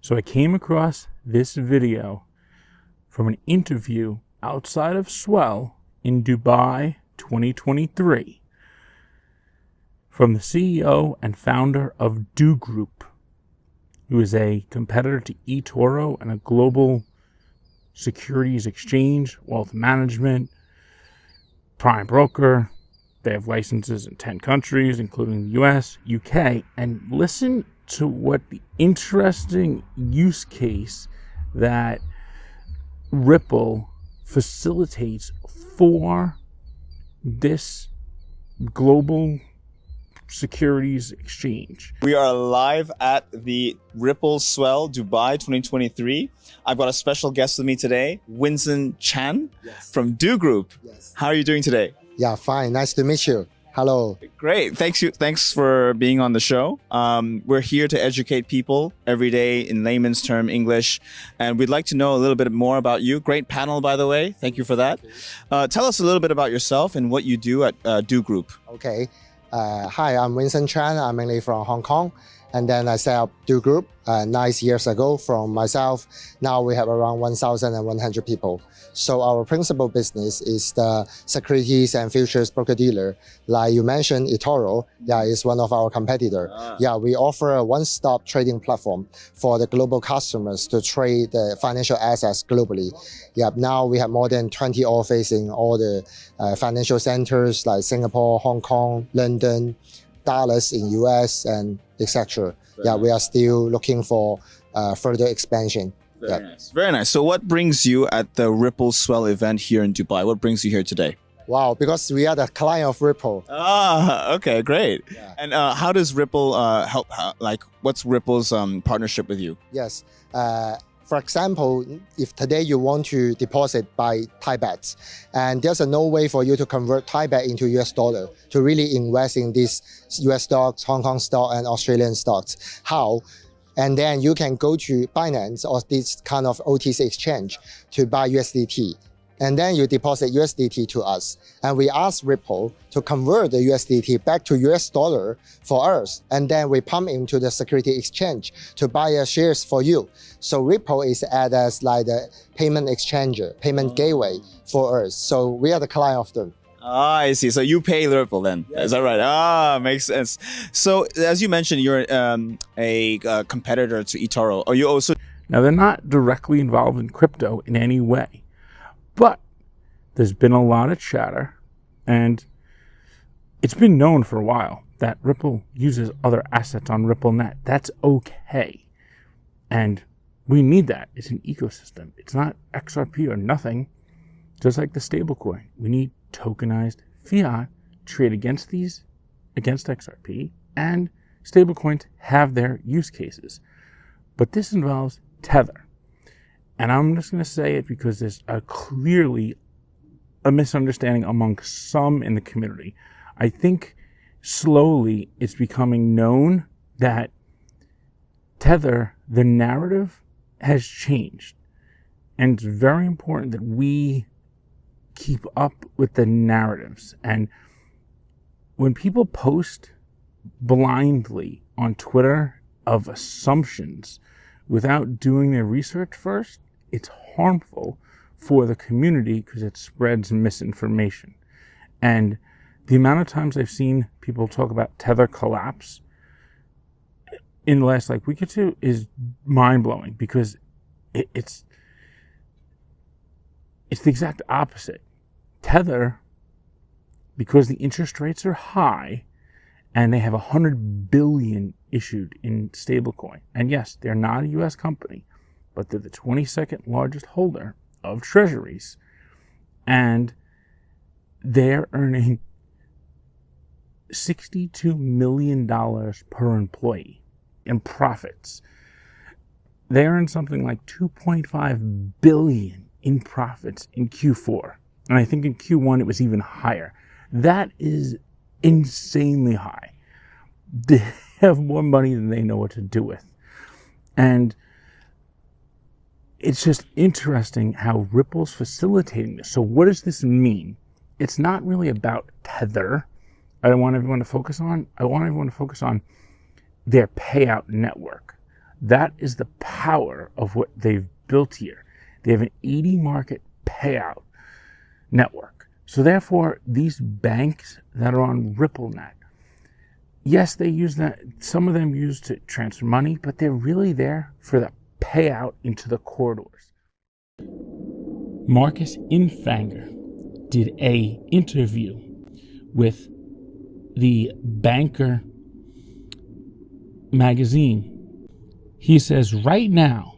So I came across this video from an interview outside of Swell in Dubai 2023 from the CEO and founder of Do Group, who is a competitor to eToro and a global securities exchange, wealth management, prime broker. They have licenses in 10 countries, including the US, UK, and listen to what the interesting use case that Ripple facilitates for this global securities exchange. We are live at the Ripple Swell Dubai 2023. I've got a special guest with me today, Winston Chan from Do Group. How are you doing today? Yeah, fine. Nice to meet you. Hello. Great. Thanks for being on the show. We're here to educate people every day in layman's term English, and we'd like to know a little bit more about you. Great panel, by the way. Thank you for that. Tell us a little bit about yourself and what you do at Do Group. Okay. Hi, I'm Winston Chan. I'm mainly from Hong Kong. And then I set up Do Group 9 years ago from myself. Now we have around 1,100 people. So our principal business is the securities and futures broker-dealer. Like you mentioned, eToro, is one of our competitors. We offer a one-stop trading platform for the global customers to trade the financial assets globally. Now we have more than 20 offices in all the financial centers like Singapore, Hong Kong, London, Dallas in US, and etc. We are still looking for further expansion. Very nice. Very nice. So what brings you at the Ripple Swell event here in Dubai? What brings you here today? Wow, because we are the client of Ripple. Okay, great. And how does Ripple help? What's Ripple's partnership with you? Yes. For example, if today you want to deposit by Thai bahts, and there's no way for you to convert Thai baht into US dollar to really invest in these US stocks, Hong Kong stock, and Australian stocks. How? And then you can go to Binance or this kind of OTC exchange to buy USDT. And then you deposit USDT to us. And we ask Ripple to convert the USDT back to US dollar for us. And then we pump into the security exchange to buy shares for you. So Ripple is added as like the payment exchanger, payment gateway for us. So we are the client of them. I see. So you pay Ripple then. Is that right? Makes sense. So as you mentioned, you're a competitor to eToro. Are you also... Now, they're not directly involved in crypto in any way, but there's been a lot of chatter, and it's been known for a while that Ripple uses other assets on RippleNet. That's okay. And we need that. It's an ecosystem. It's not XRP or nothing. Just like the stablecoin, we need tokenized fiat trade against XRP, and stablecoins have their use cases. But this involves Tether. And I'm just going to say it because there's clearly a misunderstanding among some in the community. I think slowly it's becoming known that Tether, the narrative, has changed. And it's very important that we keep up with the narratives. And when people post blindly on Twitter of assumptions without doing their research first, it's harmful for the community because it spreads misinformation. And the amount of times I've seen people talk about Tether collapse in the last week or two is mind-blowing, because it's the exact opposite. Tether, because the interest rates are high and they have 100 billion issued in stablecoin. And yes, they're not a US company, but they're the 22nd largest holder of treasuries. And they're earning $62 million per employee in profits. They earn something like 2.5 billion in profits in Q4. And I think in Q1 it was even higher. That is insanely high. They have more money than they know what to do with. And it's just interesting how Ripple's facilitating this. So what does this mean? It's not really about Tether. I want everyone to focus on their payout network. That is the power of what they've built here. They have an 80 market payout network. So therefore, these banks that are on RippleNet, yes, they use that. Some of them use to transfer money, but they're really there for the payout into the corridors. Marcus Infanger did a interview with the Banker magazine. He says right now,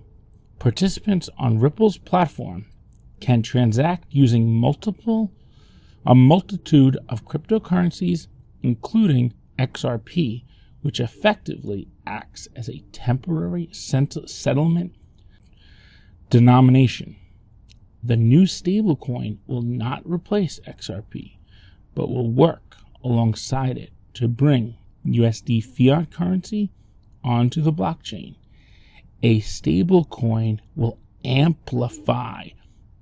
participants on Ripple's platform can transact using a multitude of cryptocurrencies, including XRP, which effectively acts as a temporary settlement denomination. The new stablecoin will not replace XRP, but will work alongside it to bring USD fiat currency onto the blockchain. A stablecoin will amplify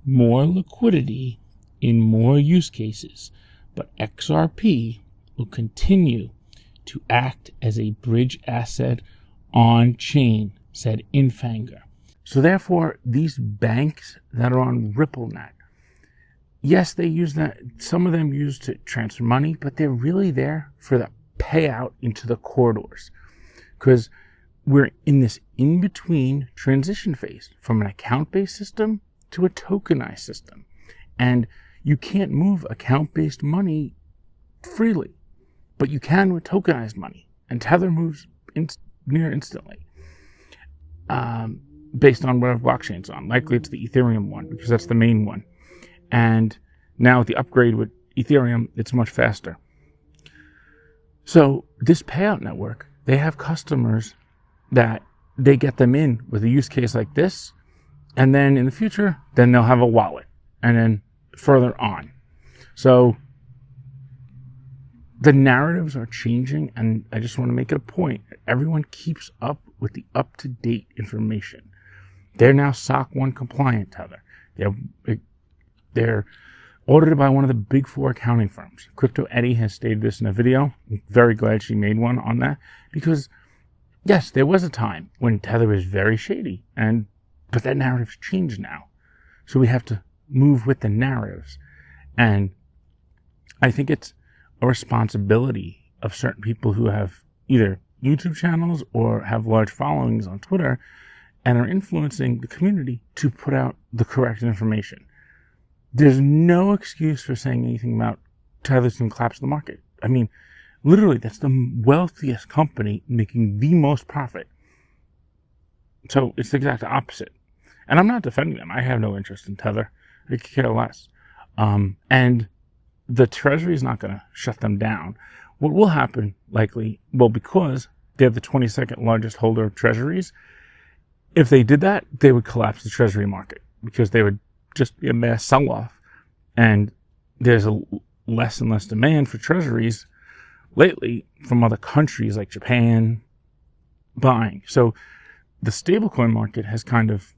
more liquidity in more use cases, but XRP will continue to act as a bridge asset on chain, said Infanger. So therefore, these banks that are on RippleNet, yes, they use that. Some of them use to transfer money, but they're really there for the payout into the corridors, because we're in this in-between transition phase from an account-based system to a tokenized system. And you can't move account-based money freely, but you can with tokenized money. And Tether moves near instantly based on whatever blockchain it's on. Likely it's the Ethereum one, because that's the main one. And now with the upgrade with Ethereum, it's much faster. So this payout network, they have customers that they get them in with a use case like this, and then in the future, then they'll have a wallet, and then further on. So the narratives are changing, and I just want to make it a point. Everyone keeps up with the up-to-date information. They're now SOC 1 compliant, Tether. They're audited by one of the big four accounting firms. Crypto Eddie has stated this in a video. I'm very glad she made one on that, because yes, there was a time when Tether was very shady, but that narrative's changed now. So we have to move with the narratives. And I think it's a responsibility of certain people who have either YouTube channels or have large followings on Twitter and are influencing the community to put out the correct information. There's no excuse for saying anything about Tether's going to collapse the market. I mean, literally, that's the wealthiest company making the most profit. So it's the exact opposite. And I'm not defending them. I have no interest in Tether. I could care less. And the Treasury is not going to shut them down. What will happen, likely, well, because they're the 22nd largest holder of Treasuries, if they did that, they would collapse the Treasury market, because they would just be a mass sell-off. And there's a less and less demand for Treasuries lately from other countries like Japan buying. So the stablecoin market has kind of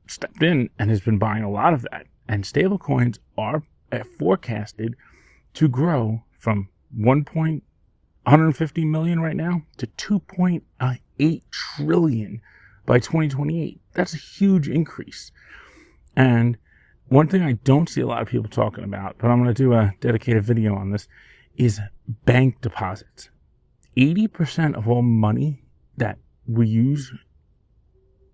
stepped in and has been buying a lot of that. And stablecoins are forecasted to grow from 150 million right now to 2.8 trillion by 2028. That's a huge increase. And one thing I don't see a lot of people talking about, but I'm going to do a dedicated video on this, is bank deposits. 80% of all money that we use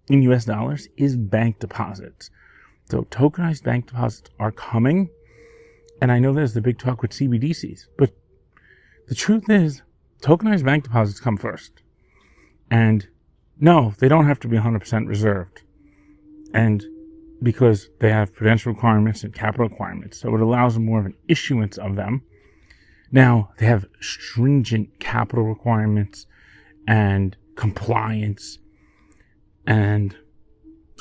in US dollars is bank deposits. So tokenized bank deposits are coming. And I know there's the big talk with CBDCs, but the truth is tokenized bank deposits come first. And no, they don't have to be 100% reserved. And because they have prudential requirements and capital requirements, so it allows more of an issuance of them. Now, they have stringent capital requirements and compliance and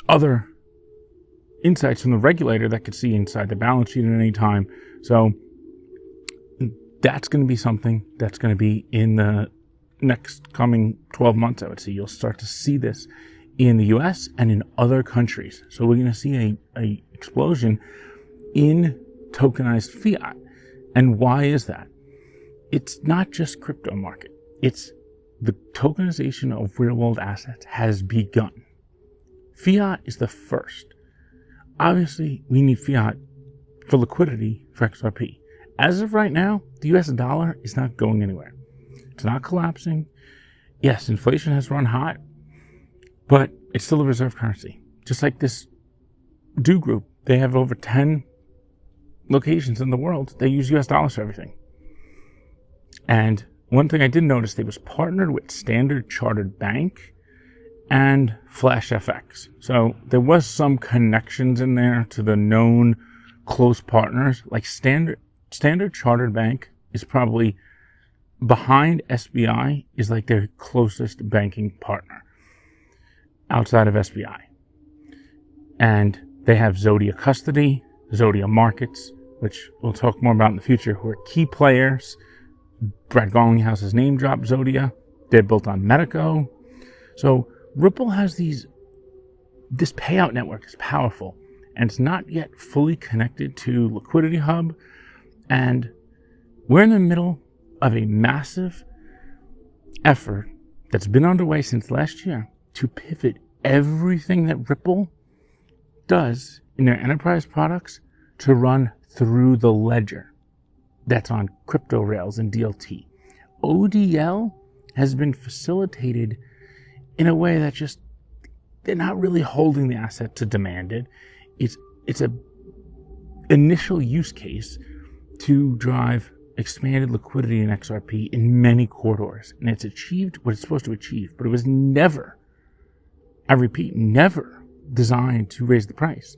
other insights from the regulator that could see inside the balance sheet at any time. So that's going to be something that's going to be in the next coming 12 months, I would say. You'll start to see this in the US and in other countries. So we're going to see a explosion in tokenized fiat. And why is that? It's not just crypto market. It's the tokenization of real-world assets has begun. Fiat is the first. Obviously, we need fiat for liquidity for XRP. As of right now, the US dollar is not going anywhere. It's not collapsing. Yes, inflation has run hot, but it's still a reserve currency. Just like this Do Group, they have over 10 locations in the world. They use US dollars for everything. And one thing I did notice, they was partnered with Standard Chartered Bank and Flash FX. So there was some connections in there to the known close partners. Like Standard Chartered Bank is probably behind SBI, is like their closest banking partner outside of SBI. And they have Zodia Custody, Zodia Markets, which we'll talk more about in the future, who are key players. Brad Garlinghouse's name dropped Zodia. They're built on Medico. So Ripple has this payout network is powerful, and it's not yet fully connected to Liquidity Hub. And we're in the middle of a massive effort that's been underway since last year to pivot everything that Ripple does in their enterprise products to run through the ledger that's on crypto rails and DLT. ODL has been facilitated in a way that just, they're not really holding the asset to demand it. It's a initial use case to drive expanded liquidity in XRP in many corridors. And it's achieved what it's supposed to achieve, but it was never, I repeat, never designed to raise the price.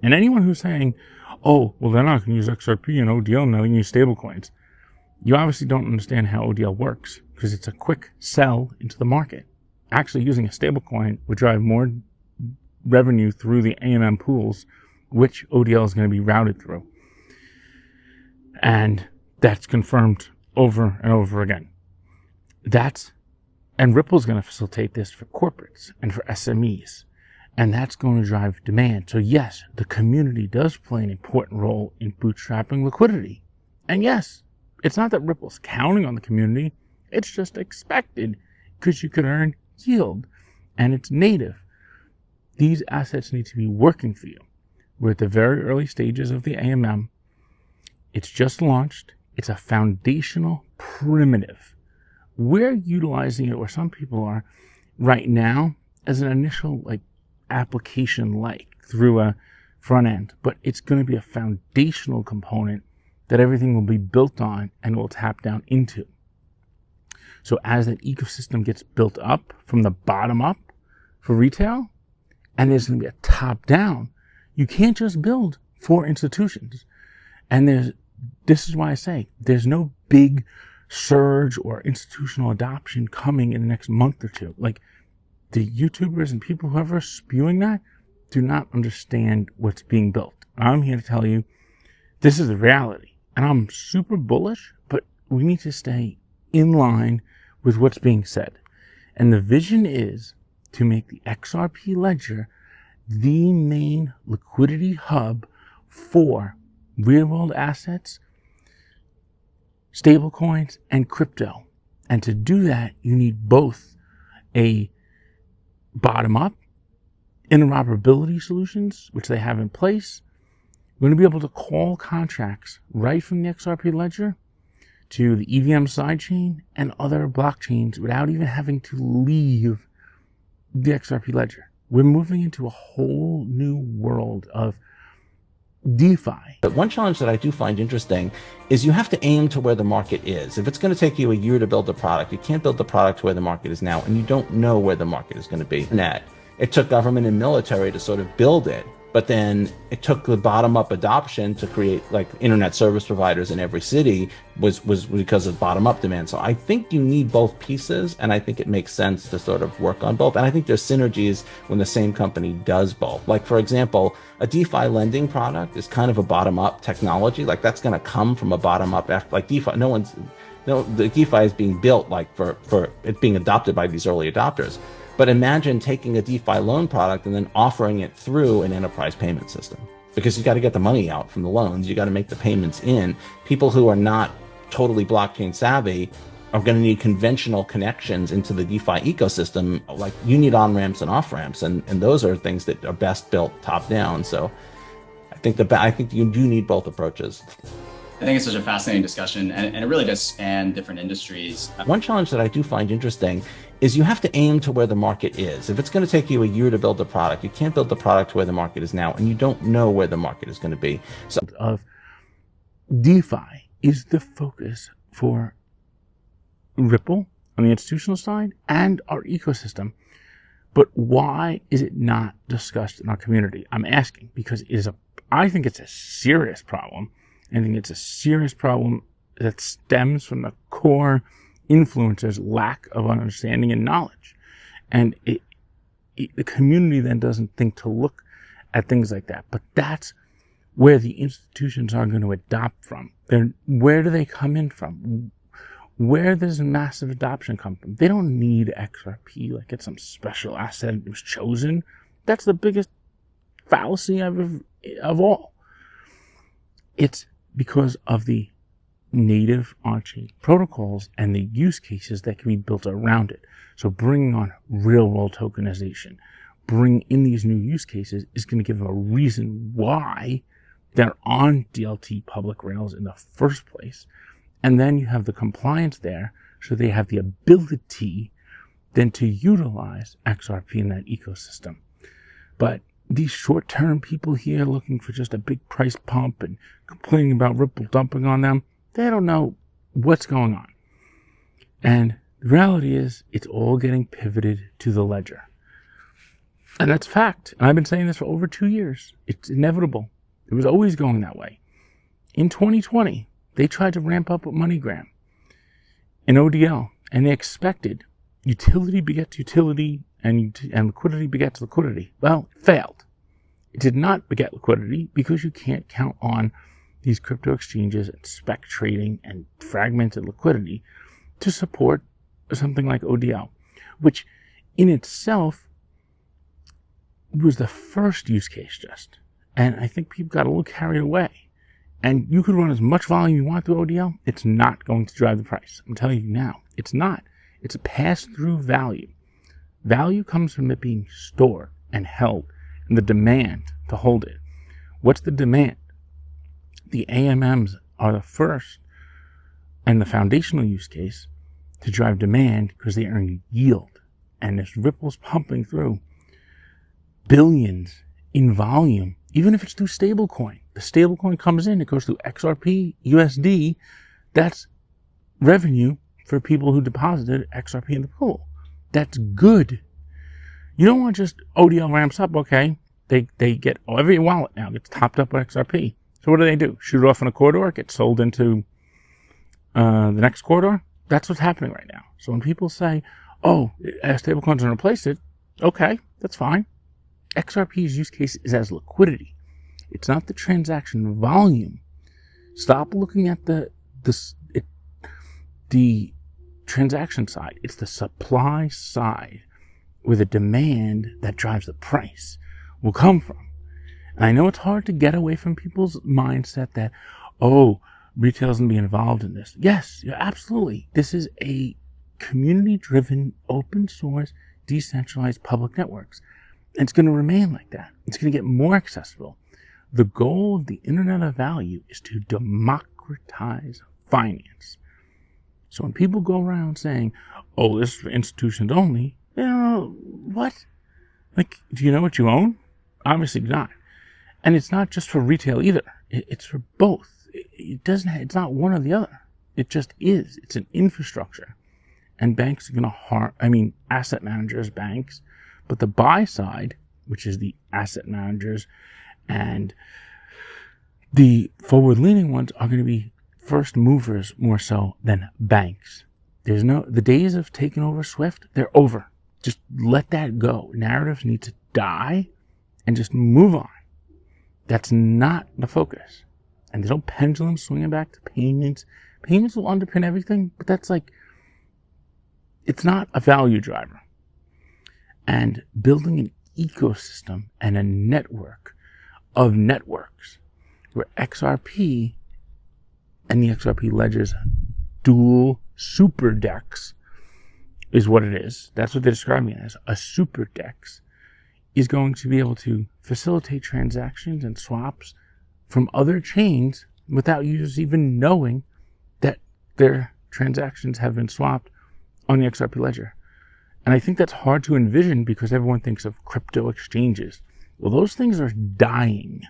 And anyone who's saying, oh, well, they're not going to use XRP and ODL, now they can use stablecoins. You obviously don't understand how ODL works, because it's a quick sell into the market. Actually, using a stablecoin would drive more revenue through the AMM pools, which ODL is going to be routed through. And that's confirmed over and over again. And Ripple's going to facilitate this for corporates and for SMEs. And that's going to drive demand. So yes, the community does play an important role in bootstrapping liquidity. And yes, it's not that Ripple's counting on the community. It's just expected because you could earn yield and it's native. These assets need to be working for you. We're at the very early stages of the AMM. It's just launched. It's a foundational primitive. We're utilizing it, or some people are, right now as an initial application through a front end, but it's going to be a foundational component that everything will be built on and will tap down into. So as that ecosystem gets built up from the bottom up for retail, and there's going to be a top down, you can't just build for institutions. And this is why I say there's no big surge or institutional adoption coming in the next month or two. The YouTubers and people who are spewing that do not understand what's being built. I'm here to tell you this is the reality. And I'm super bullish, but we need to stay in line with what's being said. And the vision is to make the XRP Ledger the main liquidity hub for real-world assets, stablecoins, and crypto. And to do that, you need both a bottom-up interoperability solutions, which they have in place. We're going to be able to call contracts right from the XRP Ledger to the EVM sidechain and other blockchains without even having to leave the XRP Ledger. We're moving into a whole new world of DeFi. But one challenge that I do find interesting is you have to aim to where the market is. If it's going to take you a year to build a product, you can't build the product to where the market is now, and you don't know where the market is going to be. It took government and military to sort of build it, but then it took the bottom-up adoption to create internet service providers in every city was because of bottom-up demand. So I think you need both pieces, and I think it makes sense to sort of work on both. And I think there's synergies when the same company does both. For example, a DeFi lending product is kind of a bottom-up technology. That's going to come from a bottom-up. DeFi, the DeFi is being built for it being adopted by these early adopters. But imagine taking a DeFi loan product and then offering it through an enterprise payment system, because you got to get the money out from the loans. You got to make the payments in. People who are not totally blockchain savvy are going to need conventional connections into the DeFi ecosystem. Like, you need on-ramps and off-ramps, and those are things that are best built top-down. So I think you do need both approaches. I think it's such a fascinating discussion, and it really does span different industries. One challenge that I do find interesting is you have to aim to where the market is. If it's going to take you a year to build a product, you can't build the product where the market is now, and you don't know where the market is going to be. So of DeFi is the focus for Ripple on the institutional side and our ecosystem. But why is it not discussed in our community? I'm asking because I think it's a serious problem. I think it's a serious problem that stems from the core influencers' lack of understanding and knowledge. And the community then doesn't think to look at things like that. But that's where the institutions are going to adopt from. Where do they come in from? Where does massive adoption come from? They don't need XRP like it's some special asset that was chosen. That's the biggest fallacy of all. It's because of the native on-chain protocols and the use cases that can be built around it. So bringing on real-world tokenization, bring in these new use cases is going to give them a reason why they're on DLT public rails in the first place. And then you have the compliance there, so they have the ability then to utilize XRP in that ecosystem. But these short-term people here looking for just a big price pump and complaining about Ripple dumping on them, they don't know what's going on. And the reality is, it's all getting pivoted to the ledger. And that's fact. And I've been saying this for over 2 years. It's inevitable. It was always going that way. In 2020, they tried to ramp up with MoneyGram and ODL, and they expected utility begets utility and liquidity begets liquidity. Well, it failed. It did not beget liquidity because you can't count on these crypto exchanges and spec trading and fragmented liquidity to support something like ODL, which in itself was the first use case just. And I think people got a little carried away. And you could run as much volume you want through ODL. It's not going to drive the price. I'm telling you now. It's not. It's a pass-through value. Value comes from it being stored and held and the demand to hold it. What's the demand? The AMMs are the first and the foundational use case to drive demand because they earn yield. And as Ripple's pumping through billions in volume, even if it's through stablecoin, the stablecoin comes in, it goes through XRP, USD, that's revenue for people who deposited XRP in the pool. That's good. You don't want just ODL ramps up, okay, they get, every wallet now gets topped up with XRP. So what do? Shoot it off in a corridor, it gets sold into the next corridor? That's what's happening right now. So when people say, oh, stablecoins going to replace it, okay, that's fine. XRP's use case is as liquidity. It's not the transaction volume. Stop looking at the transaction side. It's the supply side where the demand that drives the price will come from. And I know it's hard to get away from people's mindset that, oh, retail isn't being involved in this. Yes, absolutely. This is a community-driven, open source, decentralized public networks. And it's going to remain like that. It's going to get more accessible. The goal of the Internet of Value is to democratize finance. So when people go around saying, oh, this is for institutions only, you know, what? Like, do you know what you own? Obviously not. And it's not just for retail either. It's for both. It's not one or the other. It just is. It's an infrastructure. And banks are going to harm, asset managers, banks, but the buy side, which is the asset managers and the forward-leaning ones, are going to be first movers more so than banks. The days of taking over Swift, they're over. Just let that go. Narratives need to die and just move on. That's not the focus. And there's no pendulum swinging back to payments. Payments will underpin everything, but that's it's not a value driver. And building an ecosystem and a network of networks where XRP and the XRP ledgers dual super DEX is what it is. That's what they're describing it as. A super DEX is going to be able to facilitate transactions and swaps from other chains without users even knowing that their transactions have been swapped on the XRP Ledger. And I think that's hard to envision because everyone thinks of crypto exchanges. Well, those things are dying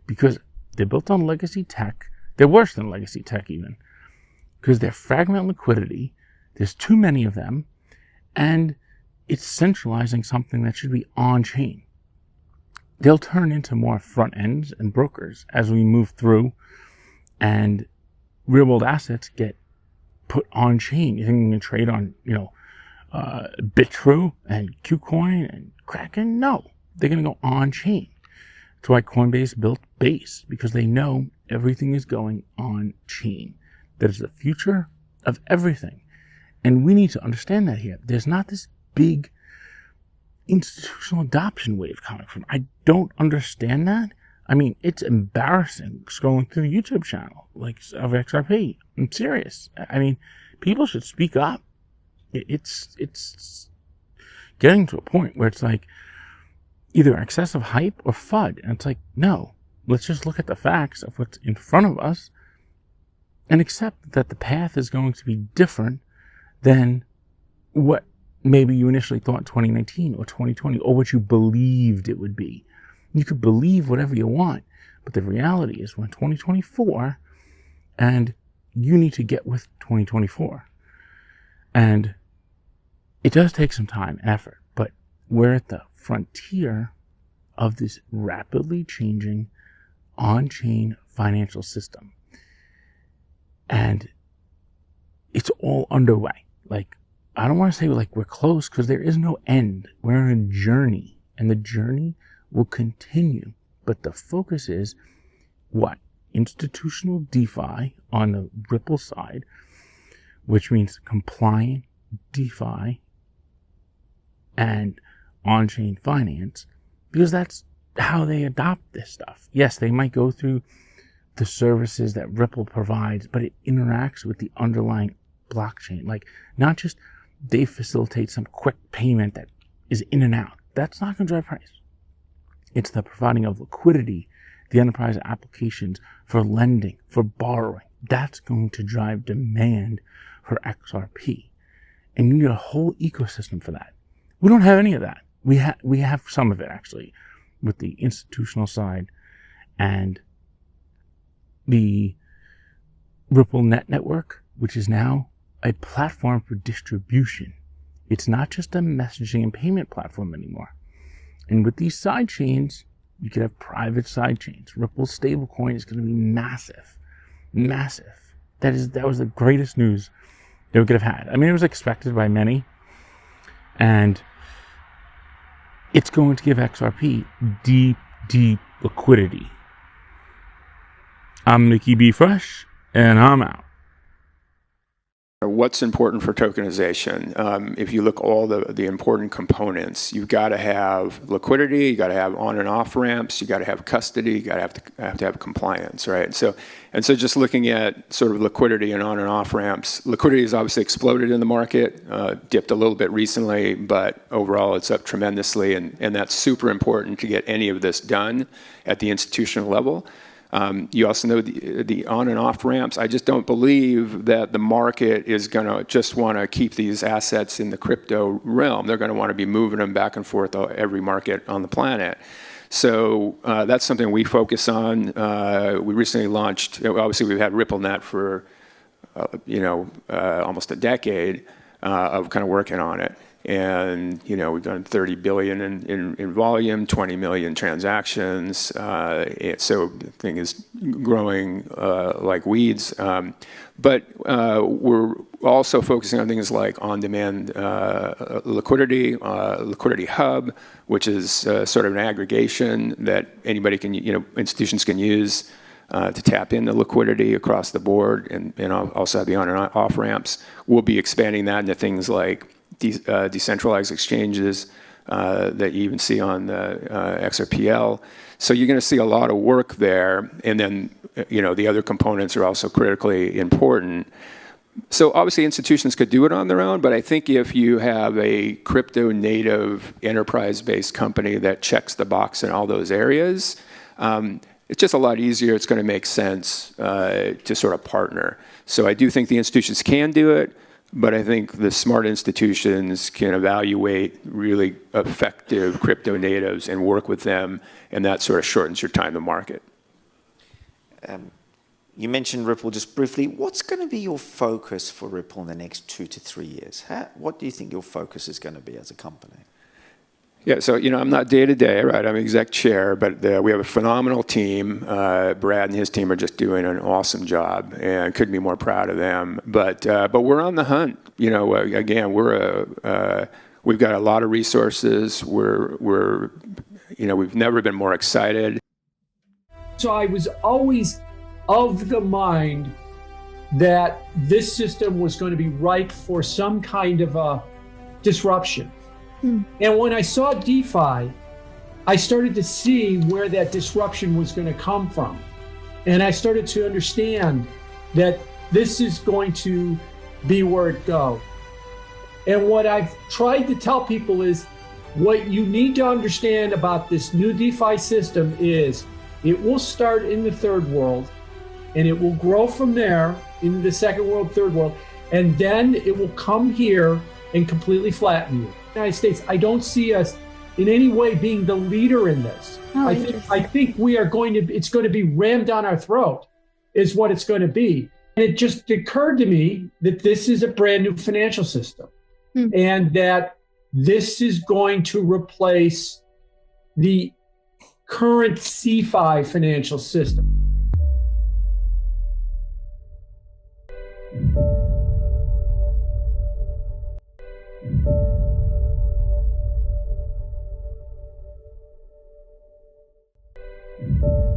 because they're built on legacy tech. They're worse than legacy tech even because they're fragment liquidity. There's too many of them, and it's centralizing something that should be on-chain. They'll turn into more front ends and brokers as we move through, and real-world assets get put on-chain. You think you can trade on, Bitrue and KuCoin and Kraken? No, they're going to go on-chain. That's why Coinbase built Base, because they know everything is going on-chain. That is the future of everything. And we need to understand that here. There's not this big institutional adoption wave coming from. I don't understand that. I mean, it's embarrassing scrolling through the YouTube channel of XRP. I'm serious. I mean, people should speak up. It's getting to a point where it's like either excessive hype or FUD. And it's like, no, let's just look at the facts of what's in front of us and accept that the path is going to be different than what maybe you initially thought in 2019 or 2020 or what you believed it would be. You could believe whatever you want, but the reality is we're in 2024 and you need to get with 2024. And it does take some time and effort, but we're at the frontier of this rapidly changing on-chain financial system. And it's all underway. I don't want to say we're close because there is no end. We're on a journey, and the journey will continue. But the focus is what? Institutional DeFi on the Ripple side, which means compliant DeFi and on-chain finance, because that's how they adopt this stuff. Yes, they might go through the services that Ripple provides, but it interacts with the underlying blockchain. Not just they facilitate some quick payment that is in and out. That's not going to drive price. It's the providing of liquidity, the enterprise applications for lending, for borrowing. That's going to drive demand for XRP. And you need a whole ecosystem for that. We don't have any of that. We have some of it, actually, with the institutional side and the Ripple Net Network, which is now a platform for distribution. It's not just a messaging and payment platform anymore. And with these side chains, you could have private side chains. Ripple's stablecoin is going to be massive. Massive. That was the greatest news they could have had. I mean, it was expected by many. And it's going to give XRP deep liquidity. I'm Mickey B. Fresh, and I'm out. What's important for tokenization? If you look all the important components, you've got to have liquidity, you got to have on and off ramps, you got to have custody, you got to have compliance, right? So just looking at sort of liquidity and on and off ramps, liquidity has obviously exploded in the market, dipped a little bit recently, but overall it's up tremendously, and that's super important to get any of this done at the institutional level. You also know the on and off ramps. I just don't believe that the market is going to just want to keep these assets in the crypto realm. They're going to want to be moving them back and forth every market on the planet. So that's something we focus on. We recently launched, obviously we've had RippleNet for almost a decade of kind of working on it. And we've done 30 billion in volume, 20 million transactions. So the thing is growing like weeds. But we're also focusing on things like on-demand liquidity, liquidity hub, which is sort of an aggregation that anybody can, institutions can use to tap into liquidity across the board, and also have the on and off ramps. We'll be expanding that into things like decentralized exchanges, that you even see on the XRPL. So you're going to see a lot of work there. And then, the other components are also critically important. So obviously institutions could do it on their own, but I think if you have a crypto native enterprise-based company that checks the box in all those areas, it's just a lot easier. It's going to make sense to sort of partner. So I do think the institutions can do it, but I think the smart institutions can evaluate really effective crypto natives and work with them, and that sort of shortens your time to market. You mentioned Ripple just briefly. What's going to be your focus for Ripple in the next 2 to 3 years? What do you think your focus is going to be as a company? Yeah, so I'm not day to day, right? I'm exec chair, but we have a phenomenal team. Brad and his team are just doing an awesome job, and couldn't be more proud of them. But we're on the hunt. Again, we've got a lot of resources. We've never been more excited. So I was always of the mind that this system was going to be ripe for some kind of a disruption. And when I saw DeFi, I started to see where that disruption was going to come from. And I started to understand that this is going to be where it goes. And what I've tried to tell people is what you need to understand about this new DeFi system is it will start in the third world, and it will grow from there into the second world, third world, and then it will come here and completely flatten you. United States, I don't see us in any way being the leader in this. I think we are it's going to be rammed down our throat is what it's going to be. And it just occurred to me that this is a brand new financial system and that this is going to replace the current CeFi financial system. you